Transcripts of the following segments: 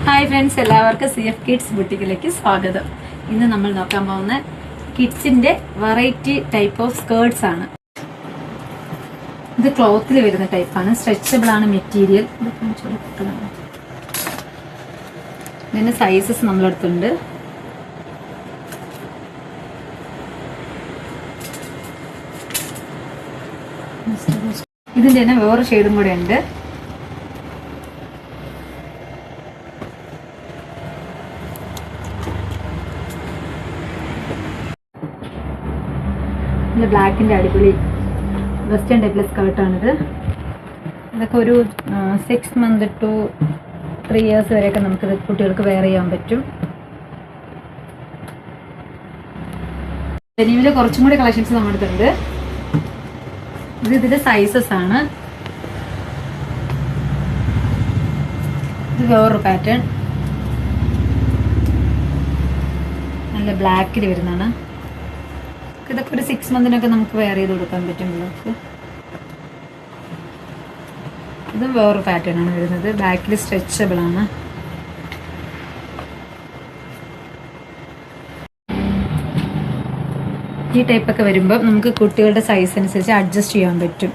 Hi friends, എല്ലാവർക്കും CF kids ബുട്ടിക്കിലേക്ക് സ്വാഗതം. ഇന്ന് നമ്മൾ നോക്കാൻ പോകുന്ന കിഡ്സിന്റെ വെറൈറ്റി ടൈപ്പ് ഓഫ് സ്കേർട്സ് ആണ്. ഇത് ക്ലോത്തിൽ വരുന്ന ടൈപ്പാണ്, സ്ട്രെച്ചബിൾ ആണ് മെറ്റീരിയൽ. ഇതിന്റെ സൈസസ് നമ്മളെടുത്തുണ്ട്. ഇതിന്റെ തന്നെ വേറെ ഷെയ്ഡും കൂടെ ഉണ്ട്. ബ്ലാക്കിന്റെ അടിപൊളി വെസ്റ്റേൺ ടൈപ്പിലെ സ്കേർട്ടാണിത്. ഇതൊക്കെ ഒരു 6 months to 3 years വരെയൊക്കെ നമുക്കിത് കുട്ടികൾക്ക് വെയർ ചെയ്യാൻ പറ്റും. ഡെനിമില് കുറച്ചും കൂടി കളക്ഷൻസ് നമ്മുടെ അടുത്തുണ്ട്. ഇത് ഇതിന്റെ സൈസസ് ആണ്. ഇത് വേറൊരു പാറ്റേൺ, നല്ല ബ്ലാക്കിൽ വരുന്നതാണ്. ഇതൊക്കെ ഒരു 6 months നമുക്ക് വെയർ ചെയ്ത് കൊടുക്കാൻ പറ്റും പിള്ളേർക്ക്. ഇത് വേറൊരു പാറ്റേൺ ആണ് വരുന്നത്, ബാക്കിൽ സ്ട്രെച്ചബിൾ ആണ്. ഈ ടൈപ്പൊക്കെ വരുമ്പോൾ നമുക്ക് കുട്ടികളുടെ സൈസ് അനുസരിച്ച് അഡ്ജസ്റ്റ് ചെയ്യാൻ പറ്റും.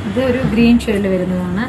ഇത് ഒരു ഗ്രീൻ ഷെയ്ഡിൽ വരുന്നതാണ്.